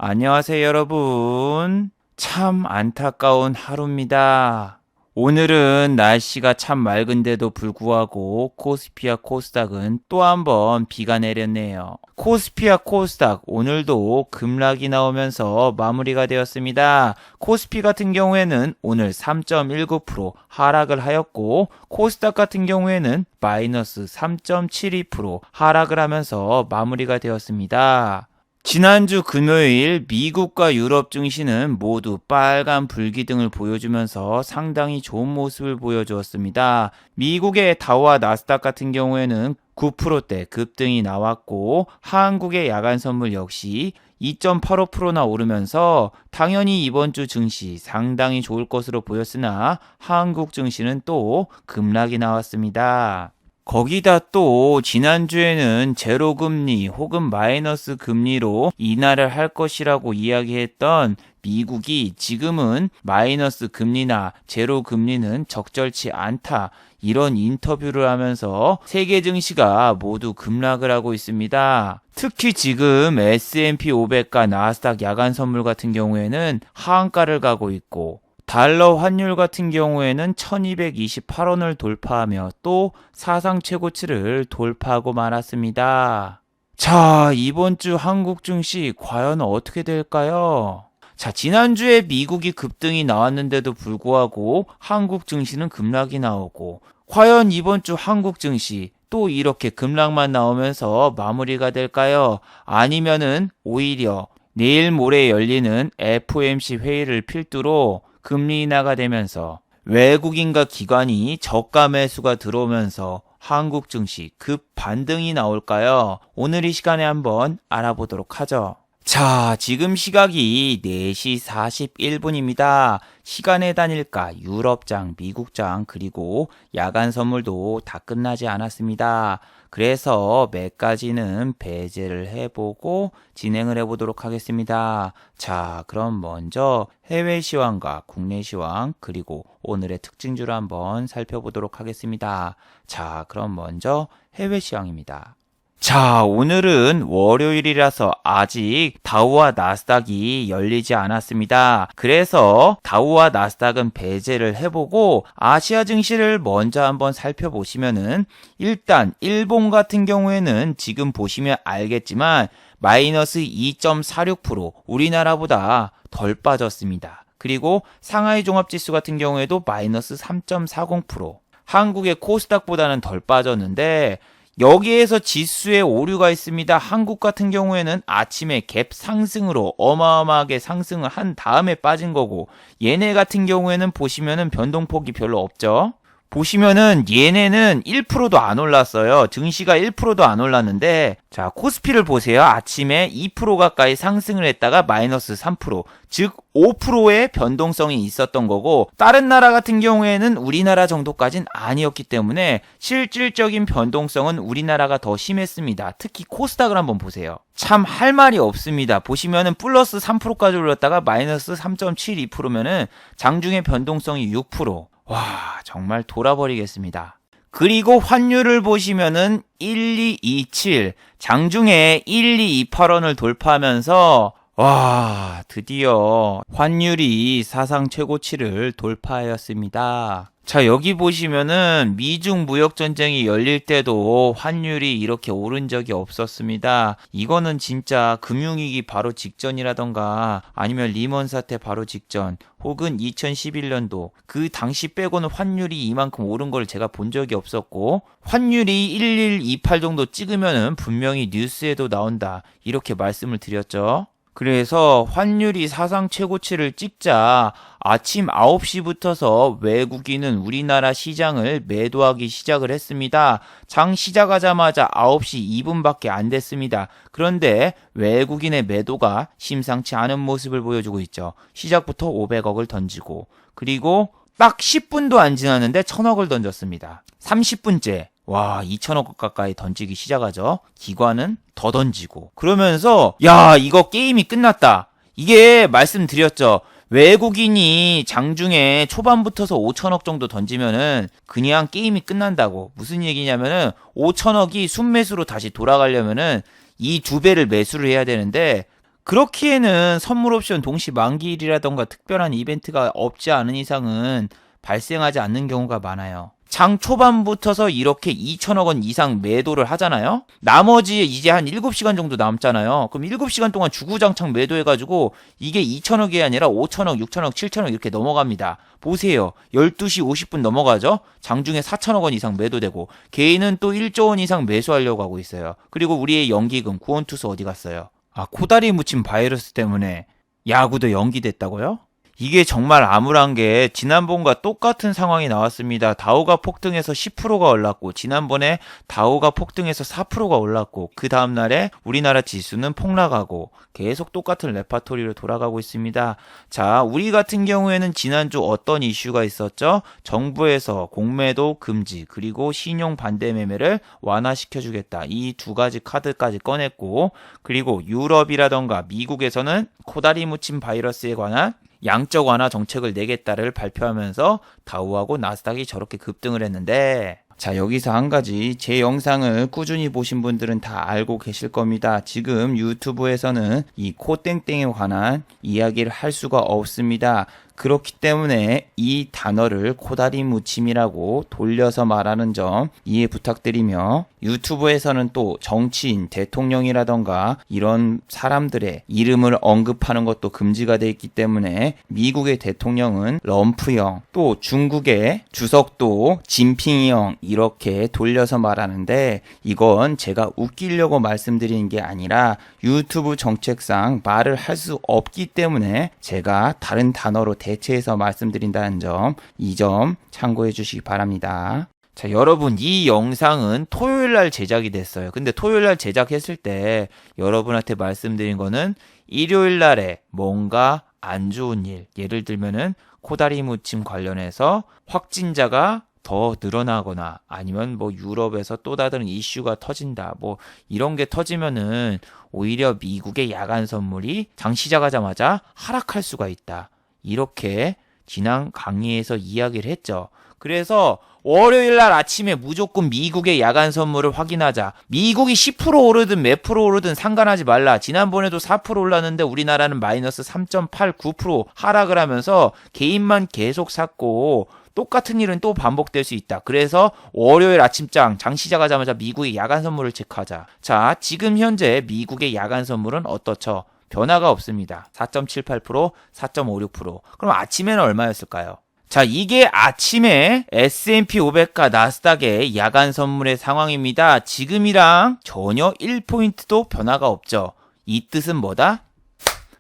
안녕하세요, 여러분. 참 안타까운 하루입니다. 오늘은 날씨가 참 맑은데도 불구하고 코스피와 코스닥은 또 한번 비가 내렸네요. 코스피와 코스닥 오늘도 급락이 나오면서 마무리가 되었습니다. 코스피 같은 경우에는 오늘 3.19% 하락을 하였고 코스닥 같은 경우에는 마이너스 3.72% 하락을 하면서 마무리가 되었습니다. 지난주 금요일 미국과 유럽 증시는 모두 빨간 불기둥을 보여주면서 상당히 좋은 모습을 보여주었습니다. 미국의 다우와 나스닥 같은 경우에는 9%대 급등이 나왔고 한국의 야간 선물 역시 2.85%나 오르면서 당연히 이번 주 증시 상당히 좋을 것으로 보였으나 한국 증시는 또 급락이 나왔습니다. 거기다 또 지난주에는 제로 금리 혹은 마이너스 금리로 인하를 할 것이라고 이야기했던 미국이 지금은 마이너스 금리나 제로 금리는 적절치 않다. 이런 인터뷰를 하면서 세계 증시가 모두 급락을 하고 있습니다. 특히 지금 S&P 500과 나스닥 야간 선물 같은 경우에는 하한가를 가고 있고 달러 환율 같은 경우에는 1228원을 돌파하며 또 사상 최고치를 돌파하고 말았습니다. 자, 이번 주 한국 증시 과연 어떻게 될까요? 자, 지난주에 미국이 급등이 나왔는데도 불구하고 한국 증시는 급락이 나오고 과연 이번 주 한국 증시 또 이렇게 급락만 나오면서 마무리가 될까요? 아니면은 오히려 내일 모레 열리는 FOMC 회의를 필두로 금리 인하가 되면서 외국인과 기관이 저가 매수가 들어오면서 한국 증시 급 반등이 나올까요? 오늘 이 시간에 한번 알아보도록 하죠. 자, 지금 시각이 4시 41분입니다. 시간의 단일가 유럽장, 미국장, 그리고 야간 선물도 다 끝나지 않았습니다. 그래서 몇 가지는 배제를 해보고 진행을 해보도록 하겠습니다. 자, 그럼 먼저 해외 시황과 국내 시황, 그리고 오늘의 특징주를 한번 살펴보도록 하겠습니다. 자, 그럼 먼저 해외 시황입니다. 자, 오늘은 월요일이라서 아직 다우와 나스닥이 열리지 않았습니다. 그래서 다우와 나스닥은 배제를 해보고 아시아 증시를 먼저 한번 살펴보시면은 일단 일본 같은 경우에는 지금 보시면 알겠지만 마이너스 2.46% 우리나라보다 덜 빠졌습니다. 그리고 상하이 종합지수 같은 경우에도 마이너스 3.40% 한국의 코스닥보다는 덜 빠졌는데 여기에서 지수에 오류가 있습니다. 한국 같은 경우에는 아침에 갭 상승으로 어마어마하게 상승을 한 다음에 빠진 거고 얘네 같은 경우에는 보시면은 변동폭이 별로 없죠. 보시면은 얘네는 1%도 안 올랐어요. 증시가 1%도 안 올랐는데 자, 코스피를 보세요. 아침에 2% 가까이 상승을 했다가 마이너스 3%, 즉 5%의 변동성이 있었던 거고 다른 나라 같은 경우에는 우리나라 정도까지는 아니었기 때문에 실질적인 변동성은 우리나라가 더 심했습니다. 특히 코스닥을 한번 보세요. 참 할 말이 없습니다. 보시면은 플러스 3%까지 올렸다가 마이너스 3.72%면은 장중의 변동성이 6%. 와, 정말 돌아버리겠습니다. 그리고 환율을 보시면은 1227, 장중에 1228원을 돌파하면서 와, 드디어 환율이 사상 최고치를 돌파하였습니다. 자, 여기 보시면은 미중 무역 전쟁이 열릴 때도 환율이 이렇게 오른 적이 없었습니다. 이거는 진짜 금융위기 바로 직전이라던가 아니면 리먼 사태 바로 직전 혹은 2011년도 그 당시 빼고는 환율이 이만큼 오른 걸 제가 본 적이 없었고 환율이 1128 정도 찍으면은 분명히 뉴스에도 나온다 이렇게 말씀을 드렸죠. 그래서 환율이 사상 최고치를 찍자 아침 9시부터서 외국인은 우리나라 시장을 매도하기 시작을 했습니다. 장 시작하자마자 9시 2분밖에 안 됐습니다. 그런데 외국인의 매도가 심상치 않은 모습을 보여주고 있죠. 시작부터 500억을 던지고 그리고 딱 10분도 안 지났는데 1000억을 던졌습니다. 30분째. 와, 2천억 가까이 던지기 시작하죠. 기관은 더 던지고. 그러면서 야, 이거 게임이 끝났다. 이게 말씀드렸죠. 외국인이 장중에 초반부터서 5천억 정도 던지면은 그냥 게임이 끝난다고. 무슨 얘기냐면은 5천억이 순매수로 다시 돌아가려면은 이 2배를 매수를 해야 되는데 그렇기에는 선물 옵션 동시 만기일이라던가 특별한 이벤트가 없지 않은 이상은 발생하지 않는 경우가 많아요. 장 초반부터서 이렇게 2천억 원 이상 매도를 하잖아요. 나머지 이제 한 7시간 정도 남잖아요. 그럼 7시간 동안 주구장창 매도해가지고 이게 2천억이 아니라 5천억, 6천억, 7천억 이렇게 넘어갑니다. 보세요. 12시 50분 넘어가죠. 장중에 4천억 원 이상 매도되고 개인은 또 1조 원 이상 매수하려고 하고 있어요. 그리고 우리의 연기금, 구원투수 어디 갔어요? 아, 코다리 묻힌 바이러스 때문에 야구도 연기됐다고요? 이게 정말 암울한 게 지난번과 똑같은 상황이 나왔습니다. 다우가 폭등해서 10%가 올랐고 지난번에 다우가 폭등해서 4%가 올랐고 그 다음날에 우리나라 지수는 폭락하고 계속 똑같은 레파토리로 돌아가고 있습니다. 자, 우리 같은 경우에는 지난주 어떤 이슈가 있었죠? 정부에서 공매도 금지 그리고 신용 반대 매매를 완화시켜주겠다. 이 두 가지 카드까지 꺼냈고 그리고 유럽이라던가 미국에서는 코다리 묻힌 바이러스에 관한 양적 완화 정책을 내겠다를 발표하면서 다우하고 나스닥이 저렇게 급등을 했는데 자, 여기서 한 가지 제 영상을 꾸준히 보신 분들은 다 알고 계실 겁니다. 지금 유튜브에서는 이 코땡땡에 관한 이야기를 할 수가 없습니다. 그렇기 때문에 이 단어를 코다리 무침이라고 돌려서 말하는 점 이해 부탁드리며 유튜브에서는 또 정치인, 대통령이라던가 이런 사람들의 이름을 언급하는 것도 금지가 되어 있기 때문에 미국의 대통령은 럼프형, 또 중국의 주석도 진핑형 이렇게 돌려서 말하는데 이건 제가 웃기려고 말씀드리는 게 아니라 유튜브 정책상 말을 할 수 없기 때문에 제가 다른 단어로 대체해서 말씀드린다는 점, 이 점 참고해 주시기 바랍니다. 자, 여러분 이 영상은 토요일날 제작이 됐어요. 근데 토요일날 제작했을 때 여러분한테 말씀드린 거는 일요일날에 뭔가 안 좋은 일, 예를 들면은 코다리 무침 관련해서 확진자가 더 늘어나거나 아니면 뭐 유럽에서 또 다른 이슈가 터진다. 뭐 이런 게 터지면은 오히려 미국의 야간 선물이 장 시작하자마자 하락할 수가 있다. 이렇게 지난 강의에서 이야기를 했죠. 그래서 월요일 날 아침에 무조건 미국의 야간 선물을 확인하자. 미국이 10% 오르든 몇 프로 오르든 상관하지 말라. 지난번에도 4% 올랐는데 우리나라는 마이너스 3.89% 하락을 하면서 개인만 계속 샀고 똑같은 일은 또 반복될 수 있다. 그래서 월요일 아침장 장 시작하자마자 미국의 야간 선물을 체크하자. 자, 지금 현재 미국의 야간 선물은 어떻죠? 변화가 없습니다. 4.78%, 4.56%. 그럼 아침에는 얼마였을까요? 자, 이게 아침에 S&P 500과 나스닥의 야간 선물의 상황입니다. 지금이랑 전혀 1포인트도 변화가 없죠. 이 뜻은 뭐다?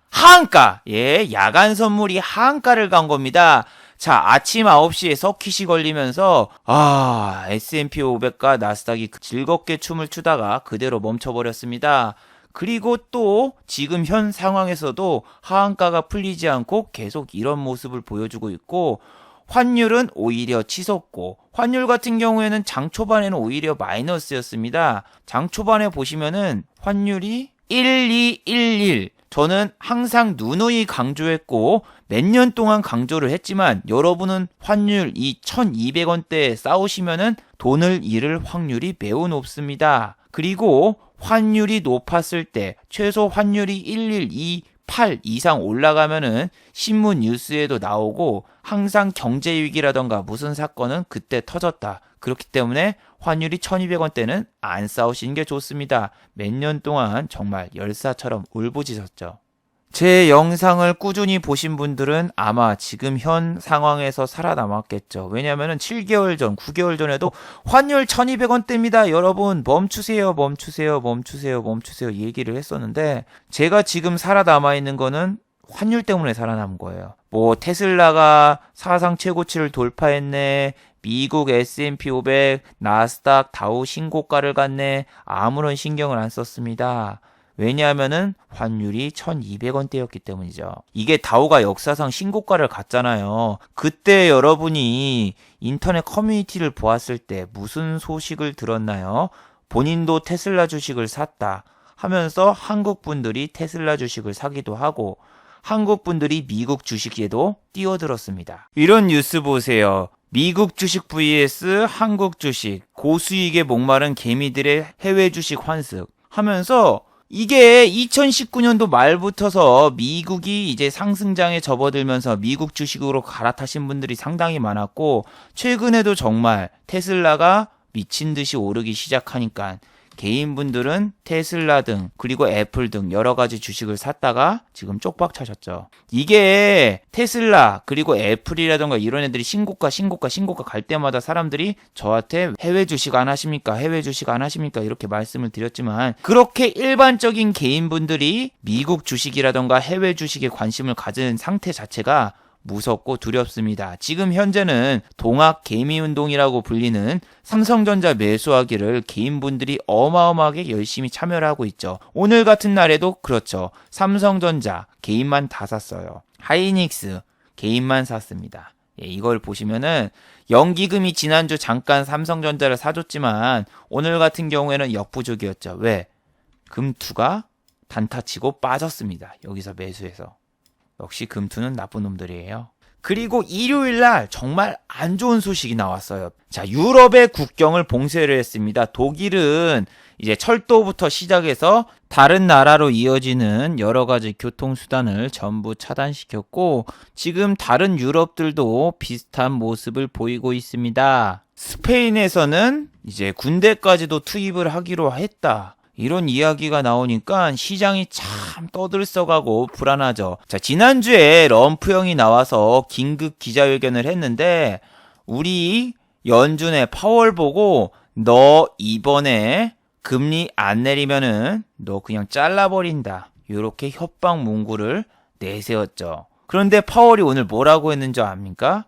하한가! 예, 야간 선물이 하한가를 간 겁니다. 자, 아침 9시에 서킷이 걸리면서 S&P 500과 나스닥이 즐겁게 춤을 추다가 그대로 멈춰버렸습니다. 그리고 또 지금 현 상황에서도 하한가가 풀리지 않고 계속 이런 모습을 보여주고 있고 환율은 오히려 치솟고 환율 같은 경우에는 장 초반에는 오히려 마이너스였습니다. 장 초반에 보시면은 환율이 1211 저는 항상 누누이 강조했고 몇 년 동안 강조를 했지만 여러분은 환율 이 1200원대에 싸우시면은 돈을 잃을 확률이 매우 높습니다. 그리고 환율이 높았을 때 최소 환율이 1128 이상 올라가면은 신문 뉴스에도 나오고 항상 경제 위기라던가 무슨 사건은 그때 터졌다. 그렇기 때문에 환율이 1200원대는 안 싸우시는 게 좋습니다. 몇 년 동안 정말 열사처럼 울부짖었죠. 제 영상을 꾸준히 보신 분들은 아마 지금 현 상황에서 살아남았겠죠. 왜냐면은 7개월 전, 9개월 전에도 환율 1200원대입니다. 여러분 멈추세요, 멈추세요, 멈추세요, 멈추세요 얘기를 했었는데 제가 지금 살아남아 있는 거는 환율 때문에 살아남은 거예요. 뭐 테슬라가 사상 최고치를 돌파했네. 미국 S&P 500, 나스닥, 다우 신고가를 갔네. 아무런 신경을 안 썼습니다. 왜냐하면은 환율이 1200원대였기 때문이죠. 이게 다우가 역사상 신고가를 갔잖아요. 그때 여러분이 인터넷 커뮤니티를 보았을 때 무슨 소식을 들었나요? 본인도 테슬라 주식을 샀다 하면서 한국 분들이 테슬라 주식을 사기도 하고 한국 분들이 미국 주식에도 뛰어들었습니다. 이런 뉴스 보세요. 미국 주식 vs 한국 주식, 고수익에 목마른 개미들의 해외 주식 환습 하면서 이게 2019년도 말부터서 미국이 이제 상승장에 접어들면서 미국 주식으로 갈아타신 분들이 상당히 많았고, 최근에도 정말 테슬라가 미친 듯이 오르기 시작하니까 개인분들은 테슬라 등 그리고 애플 등 여러 가지 주식을 샀다가 지금 쪽박 차셨죠. 이게 테슬라 그리고 애플이라던가 이런 애들이 신고가 갈 때마다 사람들이 저한테 해외 주식 안 하십니까? 해외 주식 안 하십니까? 이렇게 말씀을 드렸지만, 그렇게 일반적인 개인분들이 미국 주식이라던가 해외 주식에 관심을 가진 상태 자체가 무섭고 두렵습니다. 지금 현재는 동학 개미운동이라고 불리는 삼성전자 매수하기를 개인분들이 어마어마하게 열심히 참여를 하고 있죠. 오늘 같은 날에도 그렇죠. 삼성전자 개인만 다 샀어요. 하이닉스 개인만 샀습니다. 예, 이걸 보시면은 연기금이 지난주 잠깐 삼성전자를 사줬지만 오늘 같은 경우에는 역부족이었죠. 왜? 금투가 단타치고 빠졌습니다. 여기서 매수해서. 역시 금투는 나쁜 놈들이에요. 그리고 일요일날 정말 안 좋은 소식이 나왔어요. 자, 유럽의 국경을 봉쇄를 했습니다. 독일은 이제 철도부터 시작해서 다른 나라로 이어지는 여러 가지 교통수단을 전부 차단시켰고, 지금 다른 유럽들도 비슷한 모습을 보이고 있습니다. 스페인에서는 이제 군대까지도 투입을 하기로 했다. 이런 이야기가 나오니까 시장이 참 떠들썩하고 불안하죠. 자, 지난주에 럼프 형이 나와서 긴급 기자회견을 했는데, 우리 연준의 파월 보고 너 이번에 금리 안 내리면은 너 그냥 잘라버린다, 이렇게 협박 문구를 내세웠죠. 그런데 파월이 오늘 뭐라고 했는지 압니까?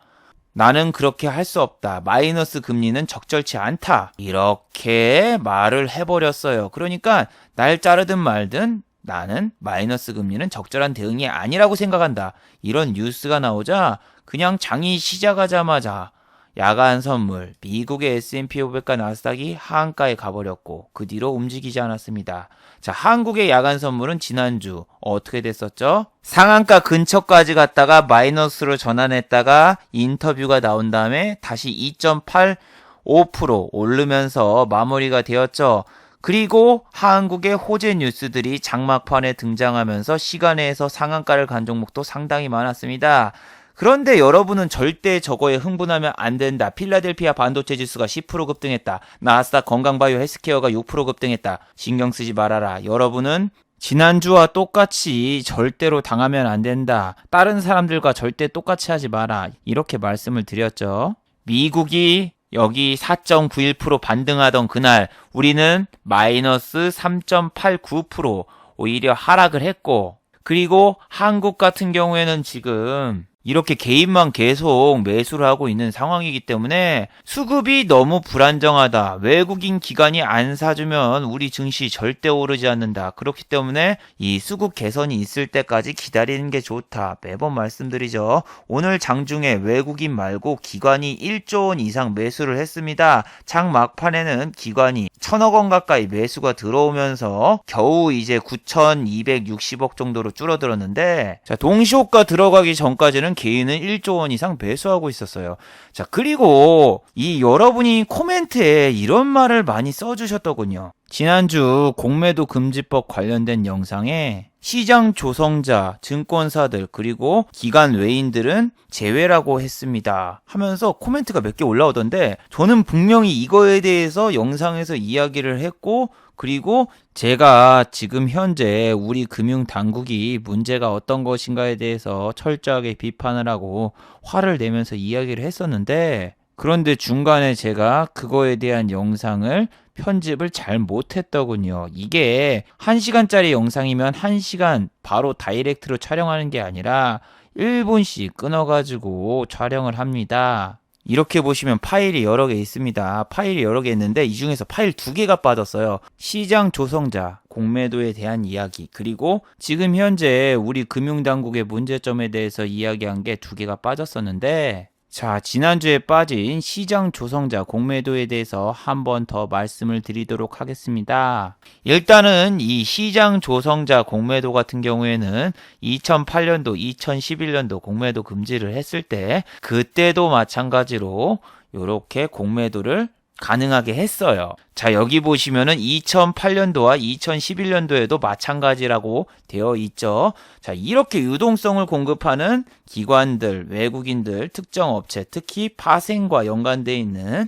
나는 그렇게 할 수 없다. 마이너스 금리는 적절치 않다. 이렇게 말을 해버렸어요. 그러니까 날 자르든 말든 나는 마이너스 금리는 적절한 대응이 아니라고 생각한다. 이런 뉴스가 나오자 그냥 장이 시작하자마자 야간 선물, 미국의 S&P 500과 나스닥이 하한가에 가버렸고 그 뒤로 움직이지 않았습니다. 자, 한국의 야간 선물은 지난주 어떻게 됐었죠? 상한가 근처까지 갔다가 마이너스로 전환했다가 인터뷰가 나온 다음에 다시 2.85% 오르면서 마무리가 되었죠. 그리고 한국의 호재 뉴스들이 장막판에 등장하면서 시간에서 상한가를 간 종목도 상당히 많았습니다. 그런데 여러분은 절대 저거에 흥분하면 안 된다. 필라델피아 반도체 지수가 10% 급등했다. 나스닥 건강바이오 헬스케어가 6% 급등했다. 신경 쓰지 말아라. 여러분은 지난주와 똑같이 절대로 당하면 안 된다. 다른 사람들과 절대 똑같이 하지 마라. 이렇게 말씀을 드렸죠. 미국이 여기 4.91% 반등하던 그날 우리는 마이너스 3.89% 오히려 하락을 했고, 그리고 한국 같은 경우에는 지금 이렇게 개인만 계속 매수를 하고 있는 상황이기 때문에 수급이 너무 불안정하다. 외국인 기관이 안 사주면 우리 증시 절대 오르지 않는다. 그렇기 때문에 이 수급 개선이 있을 때까지 기다리는 게 좋다. 매번 말씀드리죠. 오늘 장중에 외국인 말고 기관이 1조 원 이상 매수를 했습니다. 장 막판에는 기관이 1,000억 원 가까이 매수가 들어오면서 겨우 이제 9,260억 정도로 줄어들었는데, 자, 동시호가 들어가기 전까지는 개인은 1조 원 이상 매수하고 있었어요. 자, 그리고 이 여러분이 코멘트에 이런 말을 많이 써주셨더군요. 지난주 공매도 금지법 관련된 영상에 시장 조성자, 증권사들 그리고 기관 외인들은 제외라고 했습니다 하면서 코멘트가 몇 개 올라오던데, 저는 분명히 이거에 대해서 영상에서 이야기를 했고, 그리고 제가 지금 현재 우리 금융당국이 문제가 어떤 것인가에 대해서 철저하게 비판을 하고 화를 내면서 이야기를 했었는데, 그런데 중간에 제가 그거에 대한 영상을 편집을 잘 못했더군요. 이게 1시간짜리 영상이면 1시간 바로 다이렉트로 촬영하는 게 아니라 1분씩 끊어가지고 촬영을 합니다. 이렇게 보시면 파일이 여러 개 있습니다. 파일이 여러 개 있는데 이 중에서 파일 2개가 빠졌어요. 시장 조성자, 공매도에 대한 이야기, 그리고 지금 현재 우리 금융당국의 문제점에 대해서 이야기한 게 2개가 빠졌었는데, 자, 지난주에 빠진 시장 조성자 공매도에 대해서 한 번 더 말씀을 드리도록 하겠습니다. 일단은 이 시장 조성자 공매도 같은 경우에는 2008년도, 2011년도 공매도 금지를 했을 때 그때도 마찬가지로 이렇게 공매도를 가능하게 했어요. 자, 여기 보시면은 2008년도와 2011년도에도 마찬가지라고 되어 있죠. 자, 이렇게 유동성을 공급하는 기관들, 외국인들, 특정 업체, 특히 파생과 연관되어 있는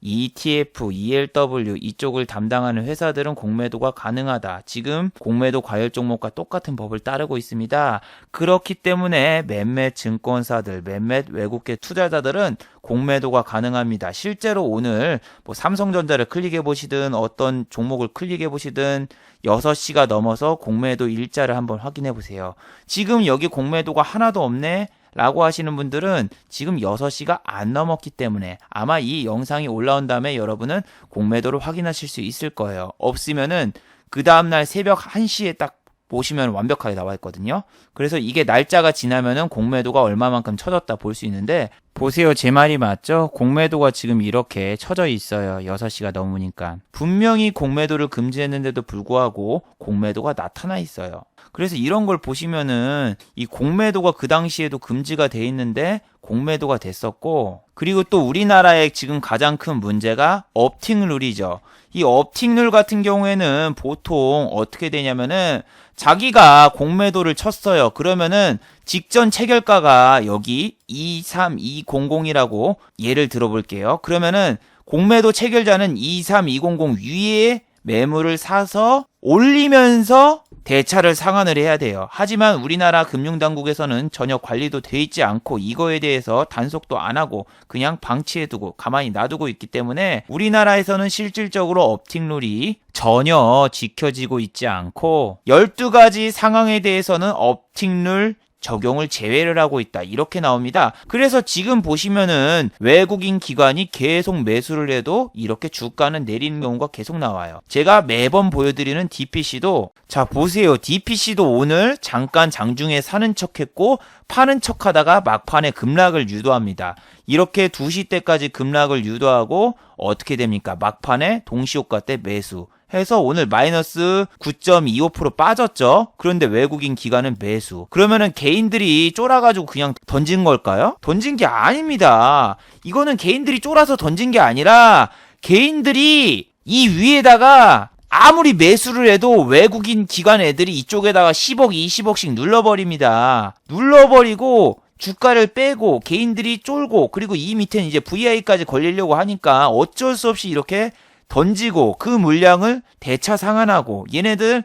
ETF, ELW 이쪽을 담당하는 회사들은 공매도가 가능하다. 지금 공매도 과열 종목과 똑같은 법을 따르고 있습니다. 그렇기 때문에 몇몇 증권사들, 몇몇 외국계 투자자들은 공매도가 가능합니다. 실제로 오늘 뭐 삼성전자를 클릭해 보시든 어떤 종목을 클릭해 보시든 6시가 넘어서 공매도 일자를 한번 확인해 보세요. 지금 여기 공매도가 하나도 없네? 라고 하시는 분들은 지금 6시가 안 넘었기 때문에 아마 이 영상이 올라온 다음에 여러분은 공매도를 확인하실 수 있을 거예요. 없으면은 그 다음날 새벽 1시에 딱 보시면 완벽하게 나와 있거든요. 그래서 이게 날짜가 지나면은 공매도가 얼마만큼 쳐졌다 볼 수 있는데 보세요. 제 말이 맞죠? 공매도가 지금 이렇게 쳐져 있어요. 6시가 넘으니까. 분명히 공매도를 금지했는데도 불구하고 공매도가 나타나 있어요. 그래서 이런 걸 보시면은 이 공매도가 그 당시에도 금지가 돼 있는데 공매도가 됐었고, 그리고 또 우리나라의 지금 가장 큰 문제가 업팅 룰이죠. 이 업팅 룰 같은 경우에는 보통 어떻게 되냐면은 자기가 공매도를 쳤어요. 그러면은 직전 체결가가 여기 23200이라고 예를 들어볼게요. 그러면은 공매도 체결자는 23200 위에 매물을 사서 올리면서 대차를 상환을 해야 돼요. 하지만 우리나라 금융당국에서는 전혀 관리도 돼 있지 않고 이거에 대해서 단속도 안 하고 그냥 방치해두고 가만히 놔두고 있기 때문에 우리나라에서는 실질적으로 업팅룰이 전혀 지켜지고 있지 않고 12가지 상황에 대해서는 업팅룰 적용을 제외를 하고 있다. 이렇게 나옵니다. 그래서 지금 보시면은 외국인 기관이 계속 매수를 해도 이렇게 주가는 내리는 경우가 계속 나와요. 제가 매번 보여드리는 DPC도 자 보세요. DPC도 오늘 잠깐 장중에 사는 척했고 파는 척하다가 막판에 급락을 유도합니다. 이렇게 2시 때까지 급락을 유도하고 어떻게 됩니까? 막판에 동시효과 때 매수. 해서 오늘 마이너스 9.25% 빠졌죠. 그런데 외국인 기관은 매수. 그러면은 개인들이 쫄아가지고 그냥 던진 걸까요? 던진 게 아닙니다. 이거는 개인들이 쫄아서 던진 게 아니라 개인들이 이 위에다가 아무리 매수를 해도 외국인 기관 애들이 이쪽에다가 10억, 20억씩 눌러버립니다. 눌러버리고 주가를 빼고 개인들이 쫄고 그리고 이 밑에는 이제 VI까지 걸리려고 하니까 어쩔 수 없이 이렇게 던지고 그 물량을 대차 상환하고 얘네들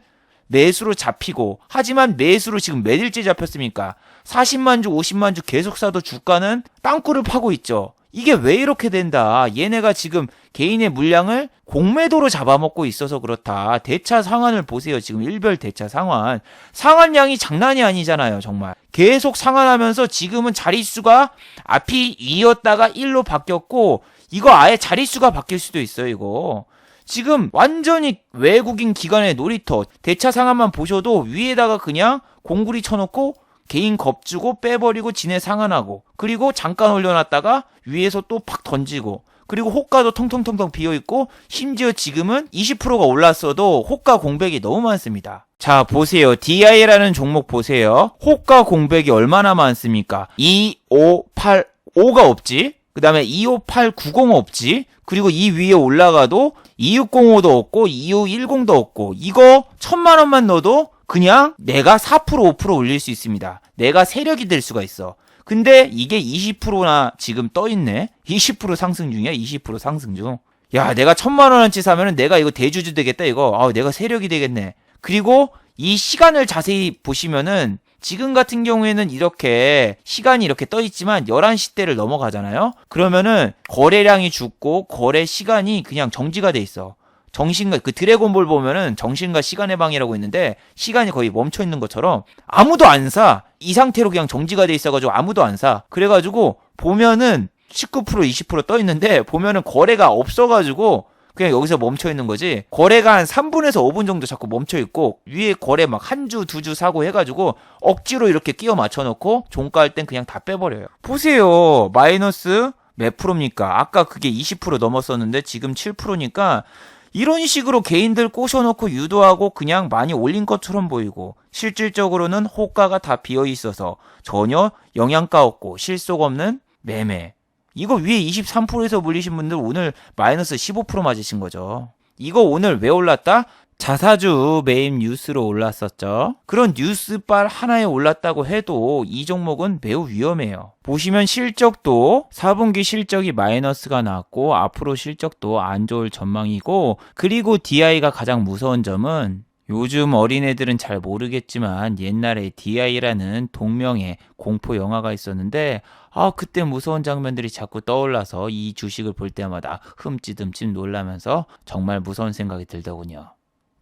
매수로 잡히고 하지만 매수로 지금 몇 일째 잡혔습니까? 40만 주 50만 주 계속 사도 주가는 땅굴을 파고 있죠. 이게 왜 이렇게 된다. 얘네가 지금 개인의 물량을 공매도로 잡아먹고 있어서 그렇다. 대차 상환을 보세요. 지금 일별 대차 상환. 상환량이 장난이 아니잖아요. 정말. 계속 상환하면서 지금은 자릿수가 앞이 2였다가 1로 바뀌었고 이거 아예 자릿수가 바뀔 수도 있어요. 이거. 지금 완전히 외국인 기관의 놀이터. 대차 상환만 보셔도 위에다가 그냥 공구리 쳐놓고 개인 겁주고 빼버리고 지네 상환하고 그리고 잠깐 올려놨다가 위에서 또 팍 던지고 그리고 호가도 텅텅텅텅 비어있고 심지어 지금은 20%가 올랐어도 호가 공백이 너무 많습니다. 자 보세요. DI라는 종목 보세요. 호가 공백이 얼마나 많습니까? 2585가 없지. 그 다음에 25890 없지. 그리고 이 위에 올라가도 2605도 없고 2610도 없고 이거 1000만 원만 넣어도 그냥 내가 4% 5% 올릴 수 있습니다. 내가 세력이 될 수가 있어. 근데 이게 20%나 지금 떠있네. 20% 상승 중이야. 20% 상승 중. 야 내가 1000만 원어치 사면은 내가 이거 대주주 되겠다 이거. 내가 세력이 되겠네. 그리고 이 시간을 자세히 보시면은 지금 같은 경우에는 이렇게 시간이 이렇게 떠 있지만 11시 대를 넘어가잖아요. 그러면은 거래량이 죽고 거래 시간이 그냥 정지가 돼 있어. 정신과 그 드래곤볼 보면은 정신과 시간의 방이라고 있는데 시간이 거의 멈춰 있는 것처럼 아무도 안 사. 이 상태로 그냥 정지가 돼 있어가지고 아무도 안 사. 그래가지고 보면은 19% 20% 떠 있는데 보면은 거래가 없어가지고 그냥 여기서 멈춰 있는 거지. 거래가 한 3분에서 5분 정도 자꾸 멈춰 있고 위에 거래 막 한 주, 두 주 사고 해가지고 억지로 이렇게 끼워 맞춰놓고 종가할 땐 그냥 다 빼버려요. 보세요. 마이너스 몇 프로입니까? 아까 그게 20% 넘었었는데 지금 7%니까 이런 식으로 개인들 꼬셔놓고 유도하고 그냥 많이 올린 것처럼 보이고 실질적으로는 호가가 다 비어있어서 전혀 영양가 없고 실속 없는 매매. 이거 위에 23%에서 물리신 분들 오늘 마이너스 15% 맞으신 거죠. 이거 오늘 왜 올랐다? 자사주 매입 뉴스로 올랐었죠. 그런 뉴스빨 하나에 올랐다고 해도 이 종목은 매우 위험해요. 보시면 실적도 4분기 실적이 마이너스가 나왔고 앞으로 실적도 안 좋을 전망이고, 그리고 DI가 가장 무서운 점은 요즘 어린애들은 잘 모르겠지만 옛날에 DI라는 동명의 공포 영화가 있었는데 그때 무서운 장면들이 자꾸 떠올라서 이 주식을 볼 때마다 흠칫흠칫 놀라면서 정말 무서운 생각이 들더군요.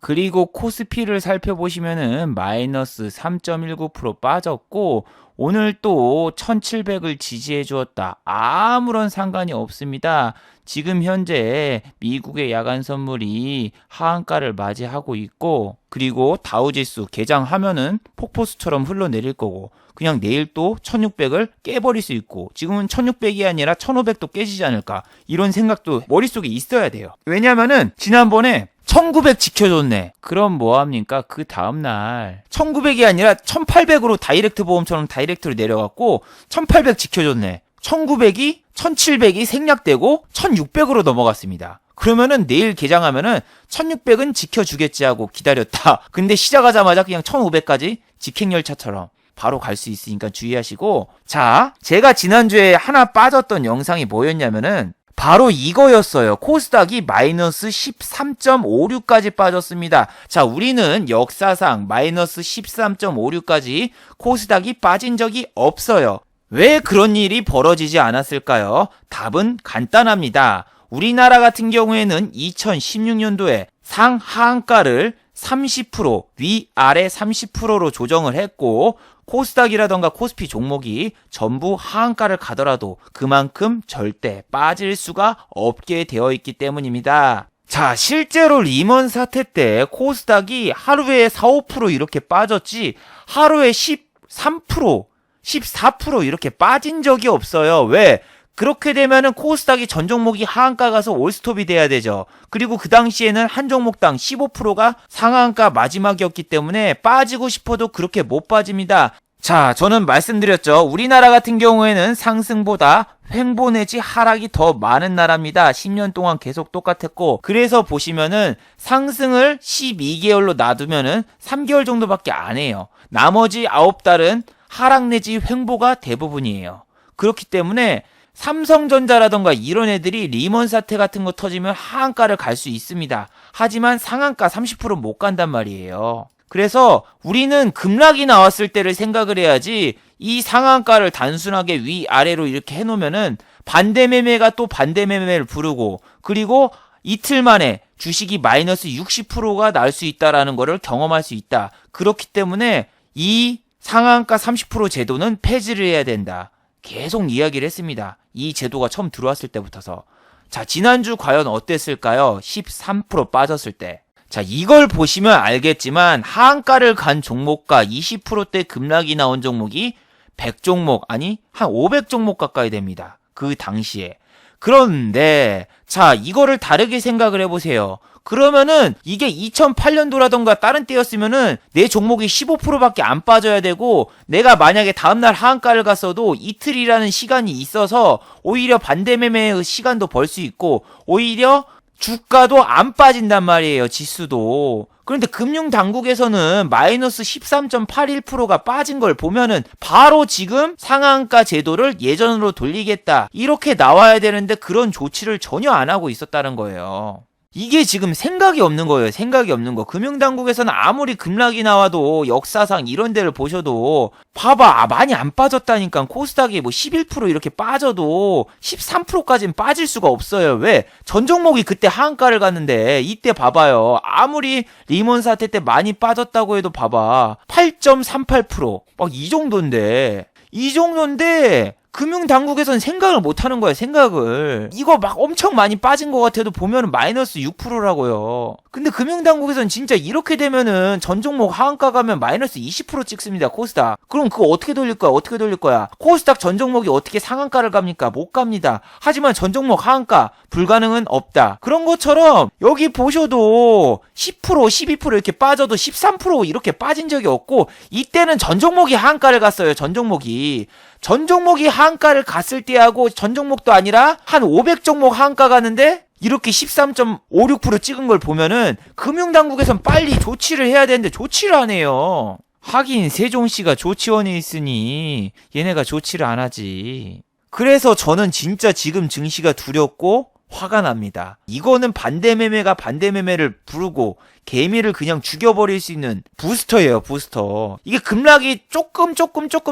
그리고 코스피를 살펴보시면은 마이너스 3.19% 빠졌고 오늘 또 1700을 지지해 주었다. 아무런 상관이 없습니다. 지금 현재 미국의 야간 선물이 하한가를 맞이하고 있고, 그리고 다우지수 개장하면은 폭포수처럼 흘러내릴 거고, 그냥 내일 또 1600을 깨버릴 수 있고, 지금은 1600이 아니라 1500도 깨지지 않을까, 이런 생각도 머릿속에 있어야 돼요. 왜냐면은 지난번에 1900 지켜줬네. 그럼 뭐합니까? 그 다음날 1900이 아니라 1800으로 다이렉트 보험처럼 다이렉트로 내려갔고 1800 지켜줬네. 1900이 1700이 생략되고 1600으로 넘어갔습니다. 그러면은 내일 개장하면은 1600은 지켜주겠지 하고 기다렸다. 근데 시작하자마자 그냥 1500까지 직행열차처럼 바로 갈 수 있으니까 주의하시고, 자, 제가 지난주에 하나 빠졌던 영상이 뭐였냐면은 바로 이거였어요. 코스닥이 마이너스 13.56까지 빠졌습니다. 자, 우리는 역사상 마이너스 13.56까지 코스닥이 빠진 적이 없어요. 왜 그런 일이 벌어지지 않았을까요? 답은 간단합니다. 우리나라 같은 경우에는 2016년도에 상하한가를 30%, 위아래 30%로 조정을 했고, 코스닥이라던가 코스피 종목이 전부 하한가를 가더라도 그만큼 절대 빠질 수가 없게 되어 있기 때문입니다. 자, 실제로 리먼 사태 때 코스닥이 하루에 4, 5% 이렇게 빠졌지 하루에 13%, 14% 이렇게 빠진 적이 없어요. 왜? 그렇게 되면은 코스닥이 전 종목이 하한가 가서 올스톱이 돼야 되죠. 그리고 그 당시에는 한 종목당 15%가 상한가 마지막이었기 때문에 빠지고 싶어도 그렇게 못 빠집니다. 자, 저는 말씀드렸죠. 우리나라 같은 경우에는 상승보다 횡보 내지 하락이 더 많은 나라입니다. 10년 동안 계속 똑같았고, 그래서 보시면은 상승을 12개월로 놔두면은 3개월 정도밖에 안 해요. 나머지 9달은 하락 내지 횡보가 대부분이에요. 그렇기 때문에 삼성전자라던가 이런 애들이 리먼 사태 같은 거 터지면 하한가를 갈 수 있습니다. 하지만 상한가 30% 못 간단 말이에요. 그래서 우리는 급락이 나왔을 때를 생각을 해야지, 이 상한가를 단순하게 위아래로 이렇게 해놓으면은 반대매매가 또 반대매매를 부르고, 그리고 이틀 만에 주식이 마이너스 60%가 날 수 있다라는 거를 경험할 수 있다. 그렇기 때문에 이 상한가 30% 제도는 폐지를 해야 된다. 계속 이야기를 했습니다. 이 제도가 처음 들어왔을 때부터서. 자, 지난주 과연 어땠을까요? 13% 빠졌을 때. 자, 이걸 보시면 알겠지만 하한가를 간 종목과 20%대 급락이 나온 종목이 100종목, 아니 한 500종목 가까이 됩니다. 그 당시에. 그런데 자, 이거를 다르게 생각을 해보세요. 그러면은 이게 2008년도라던가 다른 때였으면은 내 종목이 15%밖에 안 빠져야 되고, 내가 만약에 다음날 하한가를 갔어도 이틀이라는 시간이 있어서 오히려 반대매매의 시간도 벌 수 있고, 오히려 주가도 안 빠진단 말이에요, 지수도. 그런데 금융당국에서는 마이너스 13.81%가 빠진 걸 보면은 바로 지금 상한가 제도를 예전으로 돌리겠다, 이렇게 나와야 되는데 그런 조치를 전혀 안 하고 있었다는 거예요. 이게 지금 생각이 없는 거예요. 생각이 없는 거. 금융당국에서는 아무리 급락이 나와도 역사상 이런 데를 보셔도 봐봐, 많이 안 빠졌다니까. 코스닥이 뭐 11% 이렇게 빠져도 13%까지는 빠질 수가 없어요. 왜? 전 종목이 그때 하한가를 갔는데 이때 봐봐요. 아무리 리먼 사태 때 많이 빠졌다고 해도 봐봐, 8.38%, 막 이 정도인데 금융당국에서는 생각을 못하는 거야, 생각을. 이거 막 엄청 많이 빠진 것 같아도 보면은 마이너스 6%라고요. 근데 금융당국에서는 진짜 이렇게 되면은 전 종목 하한가 가면 마이너스 20% 찍습니다, 코스닥. 그럼 그거 어떻게 돌릴 거야, 어떻게 돌릴 거야? 코스닥 전 종목이 어떻게 상한가를 갑니까? 못 갑니다. 하지만 전 종목 하한가 불가능은 없다. 그런 것처럼 여기 보셔도 10%, 12% 이렇게 빠져도 13% 이렇게 빠진 적이 없고, 이때는 전 종목이 하한가를 갔어요, 전 종목이. 전 종목이 하한가를 갔을 때하고 전 종목도 아니라 한 500종목 하한가 가는데 이렇게 13.56% 찍은 걸 보면은 금융당국에선 빨리 조치를 해야 되는데 조치를 안 해요. 하긴 세종시가 조치원에 있으니 얘네가 조치를 안 하지. 그래서 저는 진짜 지금 증시가 두렵고 화가 납니다. 이거는 반대매매가 반대매매를 부르고 개미를 그냥 죽여버릴 수 있는 부스터예요, 부스터. 이게 급락이 조금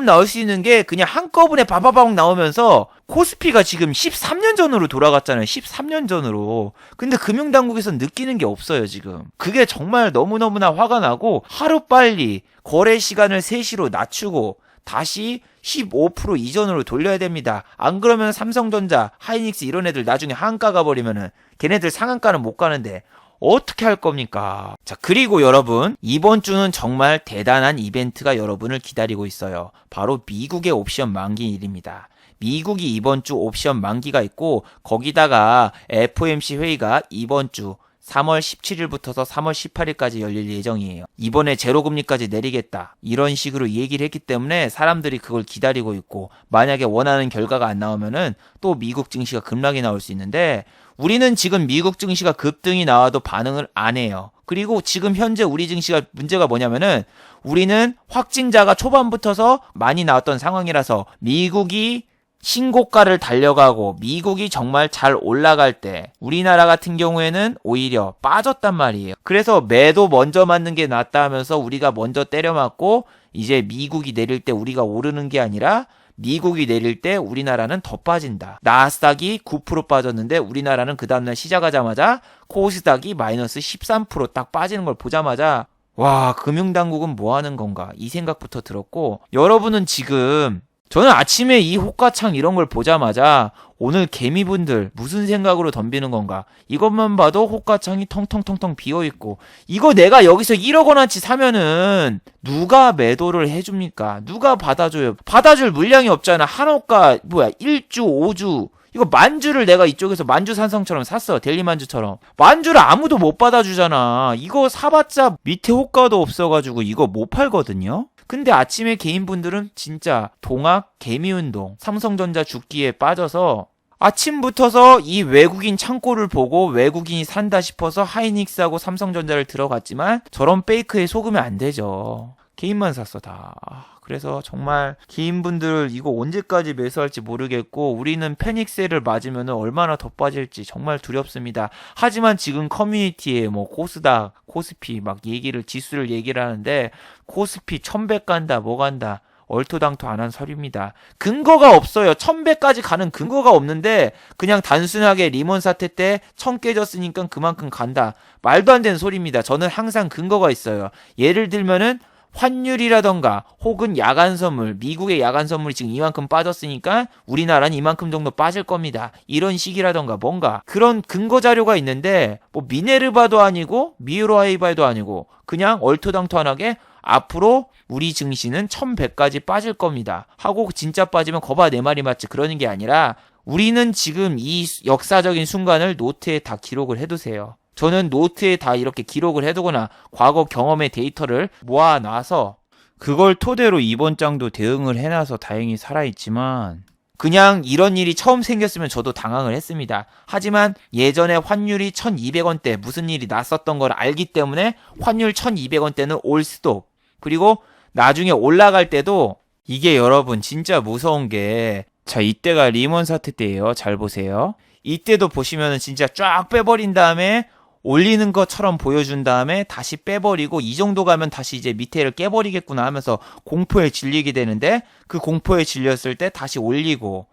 나올 수 있는 게 그냥 한꺼번에 바바박 나오면서 코스피가 지금 13년 전으로 돌아갔잖아요. 13년 전으로. 근데 금융당국에선 느끼는 게 없어요, 지금. 그게 정말 너무너무나 화가 나고 하루빨리 거래 시간을 3시로 낮추고 다시 15% 이전으로 돌려야 됩니다. 안 그러면 삼성전자, 하이닉스 이런 애들 나중에 한가 가버리면은 걔네들 상한가는 못 가는데 어떻게 할 겁니까? 자, 그리고 여러분, 이번 주는 정말 대단한 이벤트가 여러분을 기다리고 있어요. 바로 미국의 옵션 만기일입니다. 미국이 이번 주 옵션 만기가 있고 거기다가 FOMC 회의가 이번 주 3월 17일부터서 3월 18일까지 열릴 예정이에요. 이번에 제로금리까지 내리겠다. 이런 식으로 얘기를 했기 때문에 사람들이 그걸 기다리고 있고 만약에 원하는 결과가 안 나오면은 또 미국 증시가 급락이 나올 수 있는데 우리는 지금 미국 증시가 급등이 나와도 반응을 안 해요. 그리고 지금 현재 우리 증시가 문제가 뭐냐면은 우리는 확진자가 초반부터서 많이 나왔던 상황이라서 미국이 신고가를 달려가고 미국이 정말 잘 올라갈 때 우리나라 같은 경우에는 오히려 빠졌단 말이에요. 그래서 매도 먼저 맞는 게 낫다 하면서 우리가 먼저 때려 맞고 이제 미국이 내릴 때 우리가 오르는 게 아니라 미국이 내릴 때 우리나라는 더 빠진다. 나스닥이 9% 빠졌는데 우리나라는 그 다음날 시작하자마자 코스닥이 마이너스 13% 딱 빠지는 걸 보자마자 와, 금융당국은 뭐 하는 건가 이 생각부터 들었고 여러분은 지금 저는 아침에 이 호가창 이런 걸 보자마자 오늘 개미분들 무슨 생각으로 덤비는 건가? 이것만 봐도 호가창이 텅텅텅텅 비어있고 이거 내가 여기서 1억 원어치 사면은 누가 매도를 해줍니까? 누가 받아줘요? 받아줄 물량이 없잖아. 한호가 1주 5주 이거 만주를 내가 이쪽에서 만주산성처럼 샀어. 델리만주처럼. 만주를 아무도 못 받아주잖아. 이거 사봤자 밑에 호가도 없어가지고 이거 못 팔거든요. 근데 아침에 개인분들은 진짜 동학, 개미운동, 삼성전자 죽기에 빠져서 아침부터서 이 외국인 창고를 보고 외국인이 산다 싶어서 하이닉스하고 삼성전자를 들어갔지만 저런 페이크에 속으면 안 되죠. 개인만 샀어 다. 그래서 정말 개인분들 이거 언제까지 매수할지 모르겠고 우리는 패닉세를 맞으면 얼마나 더 빠질지 정말 두렵습니다. 하지만 지금 커뮤니티에 뭐 코스닥, 코스피 막 지수를 얘기를 하는데 코스피 1100 간다 뭐 간다 얼토당토 안 한 설입니다. 근거가 없어요. 1100까지 가는 근거가 없는데 그냥 단순하게 리먼 사태 때 1000 깨졌으니까 그만큼 간다. 말도 안 되는 소리입니다. 저는 항상 근거가 있어요. 예를 들면은 환율이라던가 혹은 야간 선물, 미국의 야간 선물이 지금 이만큼 빠졌으니까 우리나라는 이만큼 정도 빠질 겁니다. 이런 식이라던가 뭔가 그런 근거 자료가 있는데 뭐 미네르바도 아니고 미우로아이바도 아니고 그냥 얼토당토하게 앞으로 우리 증시는 1100까지 빠질 겁니다. 하고 진짜 빠지면 거봐 내 말이 맞지 그러는 게 아니라 우리는 지금 이 역사적인 순간을 노트에 다 기록을 해두세요. 저는 노트에 다 이렇게 기록을 해두거나 과거 경험의 데이터를 모아놔서 그걸 토대로 이번 장도 대응을 해놔서 다행히 살아있지만 그냥 이런 일이 처음 생겼으면 저도 당황을 했습니다. 하지만 예전에 환율이 1200원대 무슨 일이 났었던 걸 알기 때문에 환율 1200원대는 올 스톱 그리고 나중에 올라갈 때도 이게 여러분 진짜 무서운 게 자 이때가 리먼 사태 때예요. 잘 보세요. 이때도 보시면은 진짜 쫙 빼버린 다음에 올리는 것처럼 보여준 다음에 다시 빼버리고 이 정도 가면 다시 이제 밑에를 깨버리겠구나 하면서 공포에 질리게 되는데 그 공포에 질렸을 때 다시 올리고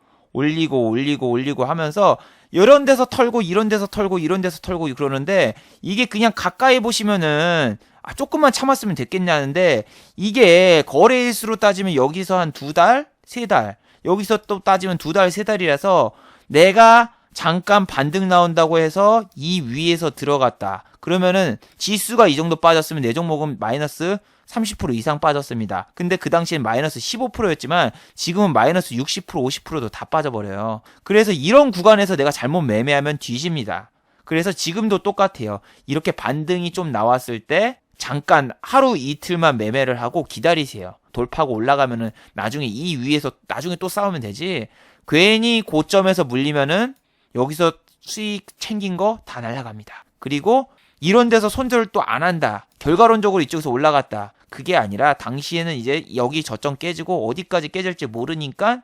하면서 이런 데서 털고 이런 데서 털고 이런 데서 털고 그러는데 이게 그냥 가까이 보시면은 조금만 참았으면 됐겠냐는데 이게 거래일수로 따지면 여기서 한 2달, 3달 여기서 또 따지면 2달, 3달이라서 내가 잠깐 반등 나온다고 해서 이 위에서 들어갔다. 그러면은 지수가 이 정도 빠졌으면 내 종목은 마이너스 30% 이상 빠졌습니다. 근데 그 당시엔 마이너스 15%였지만 지금은 마이너스 60%, 50%도 다 빠져버려요. 그래서 이런 구간에서 내가 잘못 매매하면 뒤집니다. 그래서 지금도 똑같아요. 이렇게 반등이 좀 나왔을 때 잠깐 하루 이틀만 매매를 하고 기다리세요. 돌파하고 올라가면은 나중에 이 위에서 나중에 또 싸우면 되지. 괜히 고점에서 물리면은 여기서 수익 챙긴 거 다 날아갑니다. 그리고 이런 데서 손절을 또 안 한다. 결과론적으로 이쪽에서 올라갔다. 그게 아니라 당시에는 이제 여기 저점 깨지고 어디까지 깨질지 모르니까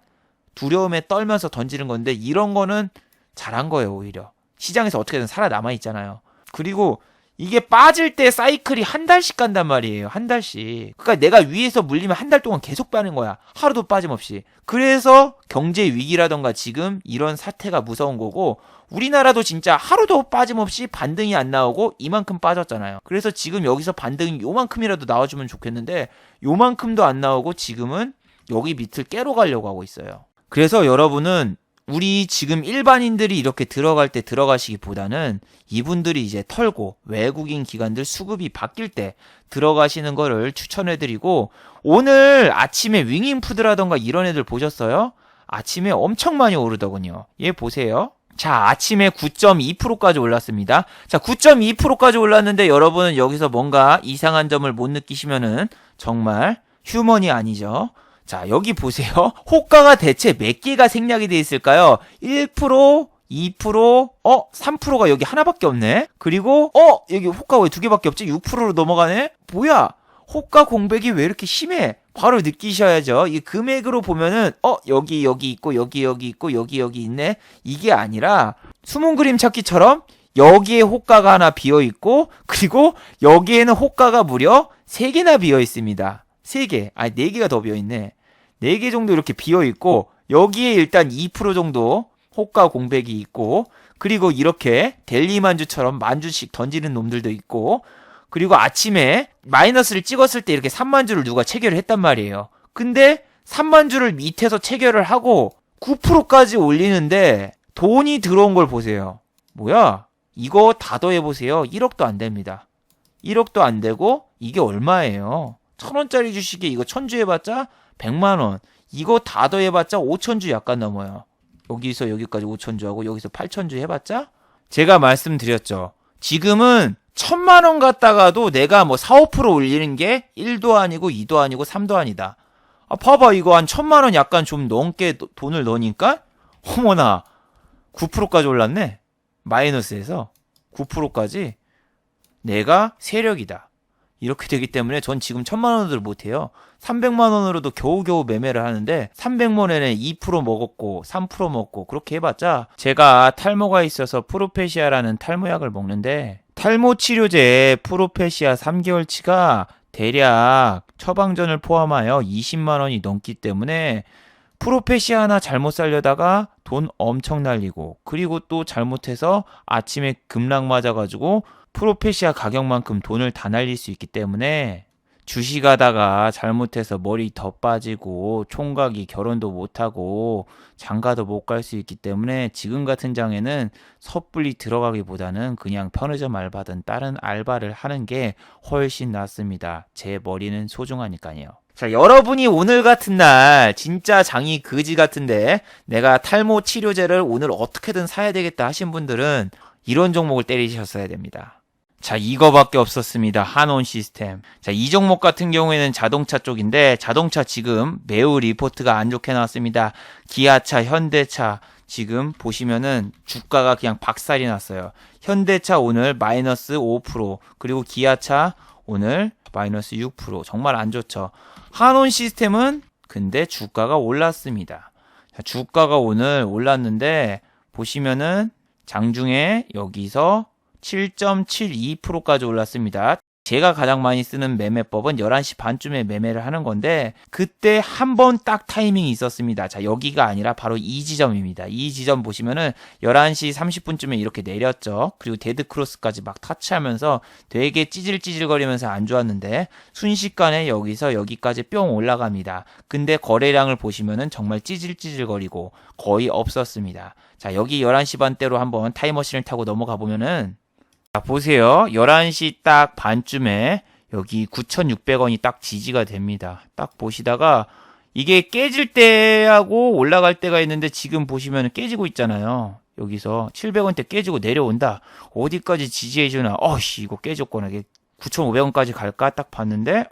두려움에 떨면서 던지는 건데 이런 거는 잘한 거예요. 오히려 시장에서 어떻게든 살아남아 있잖아요. 그리고 이게 빠질 때 사이클이 한 달씩 간단 말이에요. 한 달씩. 그러니까 내가 위에서 물리면 한 달 동안 계속 빠는 거야. 하루도 빠짐없이. 그래서 경제 위기라던가 지금 이런 사태가 무서운 거고, 우리나라도 진짜 하루도 빠짐없이 반등이 안 나오고 이만큼 빠졌잖아요. 그래서 지금 여기서 반등이 요만큼이라도 나와주면 좋겠는데 요만큼도 안 나오고 지금은 여기 밑을 깨러 가려고 하고 있어요. 그래서 여러분은 우리 지금 일반인들이 이렇게 들어갈 때 들어가시기보다는 이분들이 이제 털고 외국인 기관들 수급이 바뀔 때 들어가시는 거를 추천해드리고, 오늘 아침에 윙인푸드라던가 이런 애들 보셨어요? 아침에 엄청 많이 오르더군요. 얘 보세요. 자, 아침에 9.2%까지 올랐습니다. 자, 9.2%까지 올랐는데 여러분은 여기서 뭔가 이상한 점을 못 느끼시면은 정말 휴먼이 아니죠. 자, 여기 보세요. 호가가 대체 몇 개가 생략이 돼 있을까요? 1%, 2%, 3%가 여기 하나밖에 없네? 그리고, 여기 호가가 왜 두 개밖에 없지? 6%로 넘어가네? 뭐야? 호가 공백이 왜 이렇게 심해? 바로 느끼셔야죠. 이 금액으로 보면은, 여기 있고, 여기 있고, 여기 있네? 이게 아니라, 숨은 그림 찾기처럼, 여기에 호가가 하나 비어 있고, 그리고 여기에는 호가가 무려 3개나 비어 있습니다. 3개. 아니, 4개가 더 비어있네. 4개 정도 이렇게 비어있고, 여기에 일단 2% 정도 호가 공백이 있고, 그리고 이렇게 델리만주처럼 만주씩 던지는 놈들도 있고, 그리고 아침에 마이너스를 찍었을 때 이렇게 3만주를 누가 체결을 했단 말이에요. 근데 3만주를 밑에서 체결을 하고 9%까지 올리는데 돈이 들어온 걸 보세요. 뭐야? 이거 다 더해보세요. 1억도 안 됩니다. 1억도 안 되고, 이게 얼마예요? 1,000원짜리 주식에 이거 1,000주 해봤자 100만원. 이거 다 더해봤자 5,000주 약간 넘어요. 여기서 여기까지 5,000주 하고 여기서 8,000주 해봤자? 제가 말씀드렸죠. 지금은 1,000만원 갖다가도 내가 뭐 4, 5% 올리는 게 1도 아니고 2도 아니고 3도 아니다. 봐봐. 이거 한 1,000만원 약간 좀 넘게 돈을 넣으니까 어머나 9%까지 올랐네. 마이너스에서 9%까지 내가 세력이다. 이렇게 되기 때문에 전 지금 1,000만원을 못해요. 300만원으로도 겨우겨우 매매를 하는데 300만원에 2% 먹었고 3% 먹고 그렇게 해봤자, 제가 탈모가 있어서 프로페시아라는 탈모약을 먹는데 탈모 치료제 프로페시아 3개월치가 대략 처방전을 포함하여 20만원이 넘기 때문에 프로페시아 하나 잘못 살려다가 돈 엄청 날리고, 그리고 또 잘못해서 아침에 급락 맞아가지고 프로페시아 가격만큼 돈을 다 날릴 수 있기 때문에 주식하다가 잘못해서 머리 더 빠지고 총각이 결혼도 못하고 장가도 못 갈 수 있기 때문에 지금 같은 장에는 섣불리 들어가기보다는 그냥 편의점 알바든 다른 알바를 하는 게 훨씬 낫습니다. 제 머리는 소중하니까요. 자, 여러분이 오늘 같은 날 진짜 장이 거지 같은데 내가 탈모 치료제를 오늘 어떻게든 사야 되겠다 하신 분들은 이런 종목을 때리셨어야 됩니다. 자, 이거밖에 없었습니다. 한온 시스템. 자, 이 종목 같은 경우에는 자동차 쪽인데 자동차 지금 매우 리포트가 안 좋게 나왔습니다. 기아차, 현대차 지금 보시면은 주가가 그냥 박살이 났어요. 현대차 오늘 마이너스 5%, 그리고 기아차 오늘 마이너스 6%. 정말 안 좋죠. 한온 시스템은 근데 주가가 올랐습니다. 자, 주가가 오늘 올랐는데 보시면은 장중에 여기서 7.72%까지 올랐습니다. 제가 가장 많이 쓰는 매매법은 11시 반쯤에 매매를 하는 건데 그때 한 번 딱 타이밍이 있었습니다. 자, 여기가 아니라 바로 이 지점입니다. 이 지점 보시면은 11시 30분쯤에 이렇게 내렸죠. 그리고 데드크로스까지 막 터치하면서 되게 찌질찌질거리면서 안 좋았는데 순식간에 여기서 여기까지 뿅 올라갑니다. 근데 거래량을 보시면은 정말 찌질찌질거리고 거의 없었습니다. 자, 여기 11시 반대로 한번 타임머신을 타고 넘어가 보면은, 자, 보세요. 11시 딱 반쯤에 여기 9,600원이 딱 지지가 됩니다. 딱 보시다가 이게 깨질 때하고 올라갈 때가 있는데 지금 보시면 깨지고 있잖아요. 여기서 700원대 깨지고 내려온다. 어디까지 지지해주나. 이거 깨졌구나. 이게 9,500원까지 갈까 딱 봤는데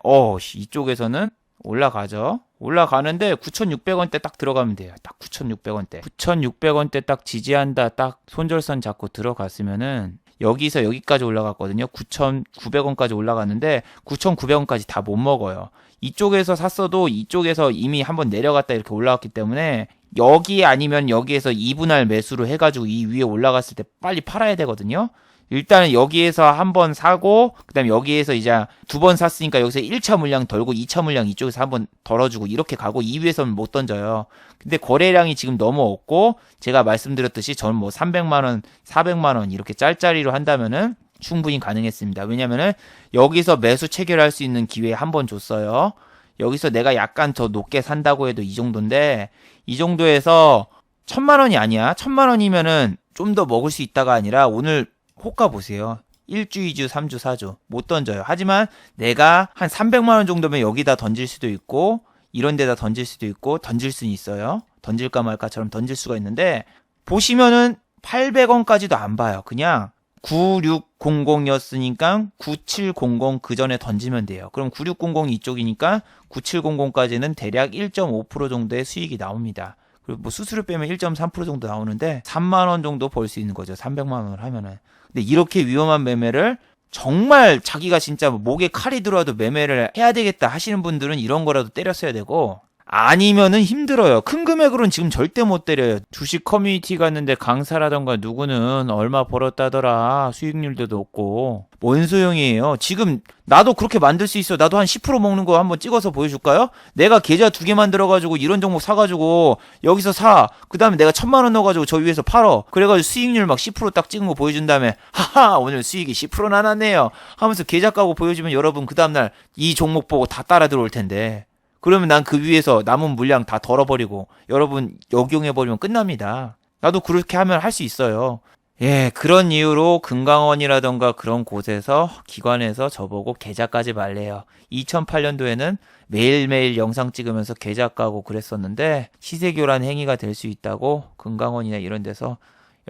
이쪽에서는 올라가죠. 올라가는데 9,600원대 딱 들어가면 돼요. 딱 9,600원대. 9,600원대 딱 지지한다. 딱 손절선 잡고 들어갔으면은 여기서 여기까지 올라갔거든요. 9,900원까지 올라갔는데 9,900원까지 다 못 먹어요. 이쪽에서 샀어도 이쪽에서 이미 한번 내려갔다 이렇게 올라왔기 때문에 여기 아니면 여기에서 2분할 매수로 해가지고 이 위에 올라갔을 때 빨리 팔아야 되거든요. 일단은 여기에서 한번 사고 그다음에 여기에서 이제 두 번 샀으니까 여기서 1차 물량 덜고 2차 물량 이쪽에서 한번 덜어주고 이렇게 가고 이 위에서는 못 던져요. 근데 거래량이 지금 너무 없고 제가 말씀드렸듯이 저는 뭐 300만원, 400만원 이렇게 짤짜리로 한다면은 충분히 가능했습니다. 왜냐면은 여기서 매수 체결할 수 있는 기회 한 번 줬어요. 여기서 내가 약간 더 높게 산다고 해도 이 정도인데 이 정도에서 1,000만원이 아니야. 1,000만원이면은 좀 더 먹을 수 있다가 아니라 오늘 호가 보세요. 1주, 2주, 3주, 4주 못 던져요. 하지만 내가 한 300만원 정도면 여기다 던질 수도 있고 이런 데다 던질 수도 있고 던질 수는 있어요. 던질까 말까처럼 던질 수가 있는데 보시면은 800원까지도 안 봐요. 그냥 9600이었으니까 9700 그 전에 던지면 돼요. 그럼 9600 이쪽이니까 9700까지는 대략 1.5% 정도의 수익이 나옵니다. 그리고 뭐 수수료 빼면 1.3% 정도 나오는데 3만원 정도 벌 수 있는 거죠. 300만원을 하면은. 근데 이렇게 위험한 매매를 정말 자기가 진짜 목에 칼이 들어와도 매매를 해야 되겠다 하시는 분들은 이런 거라도 때렸어야 되고 아니면은 힘들어요. 큰 금액으로는 지금 절대 못 때려요. 주식 커뮤니티 갔는데 강사라던가 누구는 얼마 벌었다더라. 수익률도 높고. 뭔 소용이에요. 지금 나도 그렇게 만들 수 있어. 나도 한 10% 먹는 거 한번 찍어서 보여줄까요? 내가 계좌 2개 만들어가지고 이런 종목 사가지고 여기서 사. 그 다음에 내가 1,000만원 넣어가지고 저 위에서 팔어. 그래가지고 수익률 막 10% 딱 찍은 거 보여준 다음에 하하 오늘 수익이 10%나 났네요. 하면서 계좌 까고 보여주면 여러분 그 다음날 이 종목 보고 다 따라 들어올 텐데. 그러면 난 그 위에서 남은 물량 다 덜어버리고 여러분 역용해버리면 끝납니다. 나도 그렇게 하면 할 수 있어요. 예, 그런 이유로 금강원이라던가 그런 곳에서 기관에서 저보고 계좌 까지 말래요. 2008년도에는 매일매일 영상 찍으면서 계좌 까고 그랬었는데 시세교란 행위가 될 수 있다고 금강원이나 이런 데서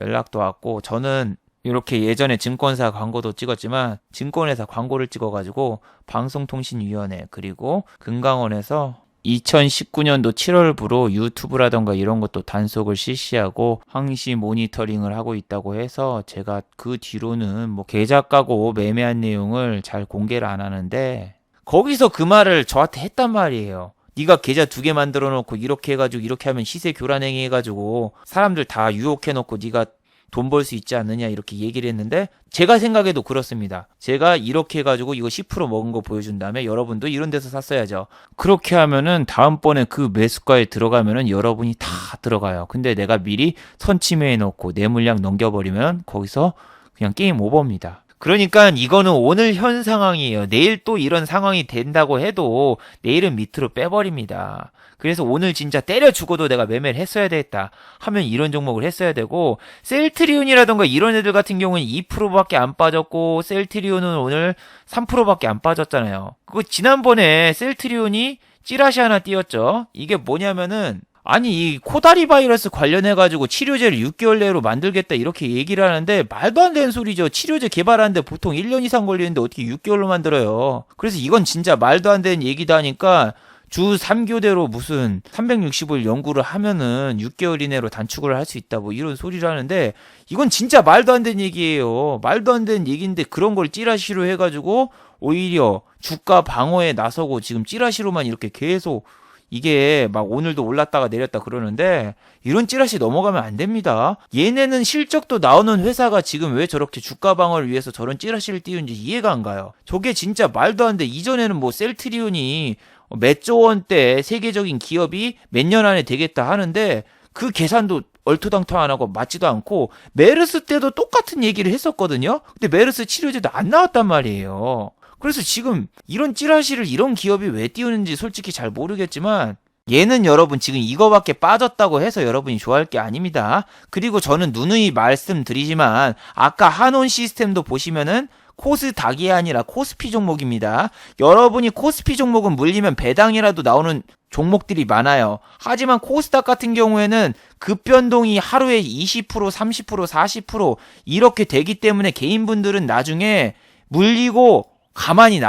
연락도 왔고 저는 이렇게 예전에 증권사 광고도 찍었지만 증권회사 광고를 찍어가지고 방송통신위원회 그리고 금강원에서 2019년도 7월부로 유튜브라던가 이런 것도 단속을 실시하고 항시 모니터링을 하고 있다고 해서 제가 그 뒤로는 뭐 계좌 까고 매매한 내용을 잘 공개를 안 하는데 거기서 그 말을 저한테 했단 말이에요. 네가 계좌 2개 만들어 놓고 이렇게 해가지고 이렇게 하면 시세 교란행위 해가지고 사람들 다 유혹해 놓고 네가 돈 벌 수 있지 않느냐 이렇게 얘기를 했는데 제가 생각해도 그렇습니다. 제가 이렇게 해가지고 이거 10% 먹은 거 보여준 다음에 여러분도 이런 데서 샀어야죠. 그렇게 하면은 다음번에 그 매수가에 들어가면은 여러분이 다 들어가요. 근데 내가 미리 선침해 놓고 내 물량 넘겨버리면 거기서 그냥 게임 오버입니다. 그러니까 이거는 오늘 현 상황이에요. 내일 또 이런 상황이 된다고 해도 내일은 밑으로 빼버립니다. 그래서 오늘 진짜 때려 죽어도 내가 매매를 했어야 되겠다 하면 이런 종목을 했어야 되고 셀트리온이라던가 이런 애들 같은 경우는 2%밖에 안 빠졌고 셀트리온은 오늘 3%밖에 안 빠졌잖아요. 그거 지난번에 셀트리온이 찌라시 하나 띄었죠. 이게 뭐냐면은 아니 이 코다리 바이러스 관련해가지고 치료제를 6개월 내로 만들겠다 이렇게 얘기를 하는데 말도 안 되는 소리죠. 치료제 개발하는데 보통 1년 이상 걸리는데 어떻게 6개월로 만들어요. 그래서 이건 진짜 말도 안 되는 얘기다 하니까 주 3교대로 무슨 365일 연구를 하면은 6개월 이내로 단축을 할 수 있다 뭐 이런 소리를 하는데 이건 진짜 말도 안 되는 얘기예요. 말도 안 되는 얘기인데 그런 걸 찌라시로 해가지고 오히려 주가 방어에 나서고 지금 찌라시로만 이렇게 계속 이게 막 오늘도 올랐다가 내렸다 그러는데 이런 찌라시 넘어가면 안 됩니다. 얘네는 실적도 나오는 회사가 지금 왜 저렇게 주가 방어를 위해서 저런 찌라시를 띄우는지 이해가 안 가요. 저게 진짜 말도 안 돼. 이전에는 뭐 셀트리온이 몇 조 원대 세계적인 기업이 몇 년 안에 되겠다 하는데 그 계산도 얼토당토 안 하고 맞지도 않고 메르스 때도 똑같은 얘기를 했었거든요. 근데 메르스 치료제도 안 나왔단 말이에요. 그래서 지금 이런 찌라시를 이런 기업이 왜 띄우는지 솔직히 잘 모르겠지만 얘는 여러분 지금 이거밖에 빠졌다고 해서 여러분이 좋아할 게 아닙니다. 그리고 저는 누누이 말씀드리지만 아까 한온 시스템도 보시면은 코스닥이 아니라 코스피 종목입니다. 여러분이 코스피 종목은 물리면 배당이라도 나오는 종목들이 많아요. 하지만 코스닥 같은 경우에는 급변동이 하루에 20%, 30%, 40% 이렇게 되기 때문에 개인분들은 나중에 물리고 가만히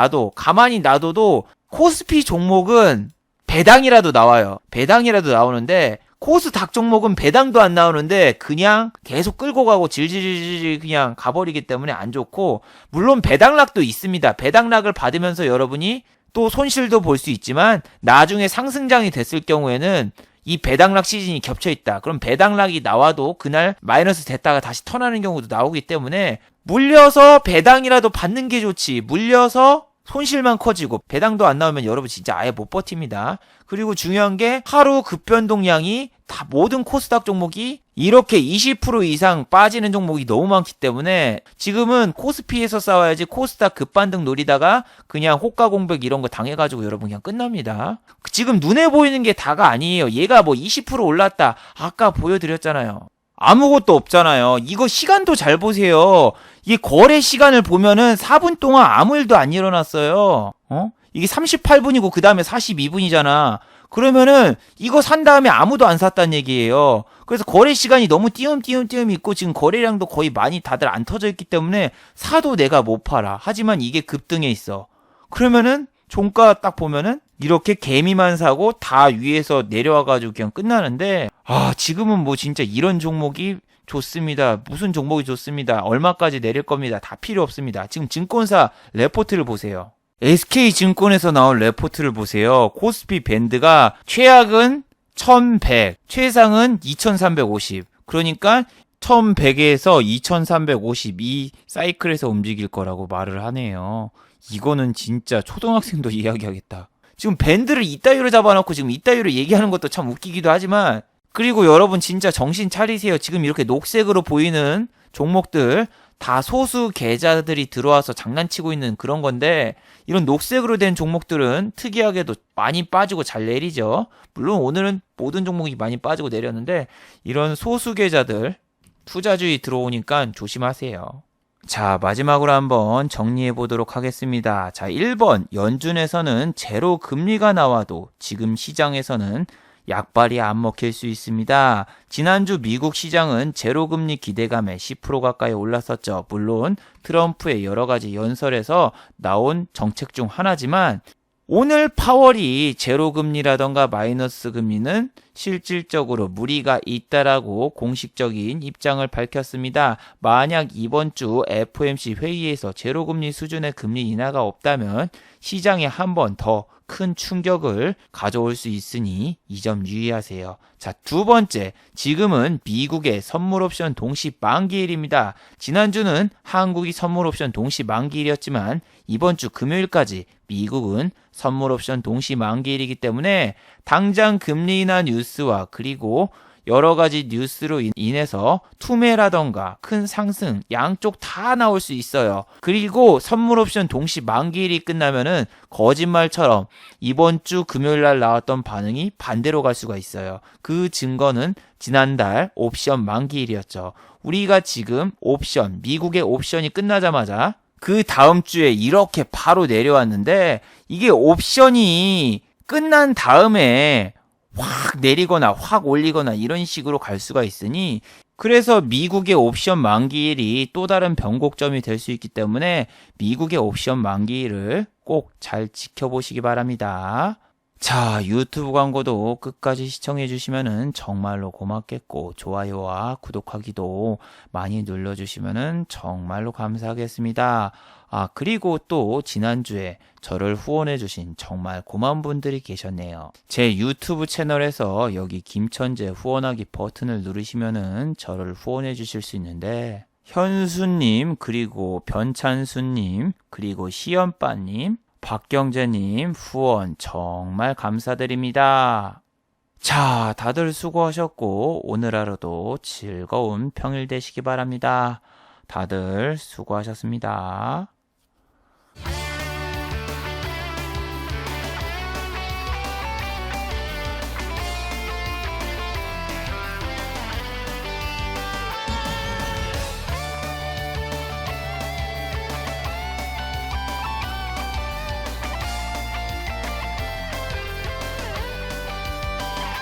놔둬도 코스피 종목은 배당이라도 나와요. 배당이라도 나오는데 코스닥 종목은 배당도 안 나오는데 그냥 계속 끌고 가고 질질질 그냥 가버리기 때문에 안 좋고, 물론 배당락도 있습니다. 배당락을 받으면서 여러분이 또 손실도 볼 수 있지만 나중에 상승장이 됐을 경우에는 이 배당락 시즌이 겹쳐 있다. 그럼 배당락이 나와도 그날 마이너스 됐다가 다시 턴하는 경우도 나오기 때문에 물려서 배당이라도 받는 게 좋지, 물려서 손실만 커지고 배당도 안 나오면 여러분 진짜 아예 못 버팁니다. 그리고 중요한 게 하루 급변동량이 다 모든 코스닥 종목이 이렇게 20% 이상 빠지는 종목이 너무 많기 때문에 지금은 코스피에서 싸워야지 코스닥 급반등 노리다가 그냥 호가 공백 이런 거 당해가지고 여러분 그냥 끝납니다. 지금 눈에 보이는 게 다가 아니에요. 얘가 뭐 20% 올랐다 아까 보여드렸잖아요. 아무것도 없잖아요. 이거 시간도 잘 보세요. 이 거래 시간을 보면은 4분 동안 아무 일도 안 일어났어요. 이게 38분이고 그 다음에 42분이잖아. 그러면은 이거 산 다음에 아무도 안 샀다는 얘기예요. 그래서 거래 시간이 너무 띄엄띄엄 있고 지금 거래량도 거의 많이 다들 안 터져 있기 때문에 사도 내가 못 팔아. 하지만 이게 급등해 있어. 그러면은 종가 딱 보면은 이렇게 개미만 사고 다 위에서 내려와가지고 그냥 끝나는데, 지금은 뭐 진짜 이런 종목이 좋습니다. 무슨 종목이 좋습니다. 얼마까지 내릴 겁니다. 다 필요 없습니다. 지금 증권사 레포트를 보세요. SK증권에서 나온 레포트를 보세요. 코스피 밴드가 최악은 1100, 최상은 2350. 그러니까 1100에서 2350 이 사이클에서 움직일 거라고 말을 하네요. 이거는 진짜 초등학생도 이야기하겠다. 지금 밴드를 이따위로 잡아놓고 지금 이따위로 얘기하는 것도 참 웃기기도 하지만, 그리고 여러분 진짜 정신 차리세요. 지금 이렇게 녹색으로 보이는 종목들 다 소수 계좌들이 들어와서 장난치고 있는 그런 건데, 이런 녹색으로 된 종목들은 특이하게도 많이 빠지고 잘 내리죠. 물론 오늘은 모든 종목이 많이 빠지고 내렸는데 이런 소수 계좌들 투자주의 들어오니까 조심하세요. 자, 마지막으로 한번 정리해 보도록 하겠습니다. 자, 1번 연준에서는 제로 금리가 나와도 지금 시장에서는 약발이 안 먹힐 수 있습니다. 지난주 미국 시장은 제로금리 기대감에 10% 가까이 올랐었죠. 물론 트럼프의 여러 가지 연설에서 나온 정책 중 하나지만 오늘 파월이 제로금리라던가 마이너스 금리는 실질적으로 무리가 있다라고 공식적인 입장을 밝혔습니다. 만약 이번 주 FOMC 회의에서 제로금리 수준의 금리 인하가 없다면 시장에 한 번 더 큰 충격을 가져올 수 있으니 이 점 유의하세요. 자, 두 번째, 지금은 미국의 선물옵션 동시 만기일입니다. 지난주는 한국이 선물옵션 동시 만기일이었지만 이번 주 금요일까지 미국은 선물옵션 동시 만기일이기 때문에 당장 금리 인하 뉴스와 그리고 여러 가지 뉴스로 인해서 투매라던가 큰 상승 양쪽 다 나올 수 있어요. 그리고 선물옵션 동시 만기일이 끝나면은 거짓말처럼 이번 주 금요일 날 나왔던 반응이 반대로 갈 수가 있어요. 그 증거는 지난달 옵션 만기일이었죠. 우리가 지금 옵션, 미국의 옵션이 끝나자마자 그 다음 주에 이렇게 바로 내려왔는데, 이게 옵션이 끝난 다음에 확 내리거나 확 올리거나 이런 식으로 갈 수가 있으니, 그래서 미국의 옵션 만기일이 또 다른 변곡점이 될 수 있기 때문에 미국의 옵션 만기일을 꼭 잘 지켜보시기 바랍니다. 자, 유튜브 광고도 끝까지 시청해 주시면은 정말로 고맙겠고, 좋아요와 구독하기도 많이 눌러주시면은 정말로 감사하겠습니다. 그리고 또 지난주에 저를 후원해 주신 정말 고마운 분들이 계셨네요. 제 유튜브 채널에서 여기 김천재 후원하기 버튼을 누르시면은 저를 후원해 주실 수 있는데, 현수님, 그리고 변찬수님, 그리고 시연빠님, 박경재님 후원 정말 감사드립니다. 자, 다들 수고하셨고 오늘 하루도 즐거운 평일 되시기 바랍니다. 다들 수고하셨습니다.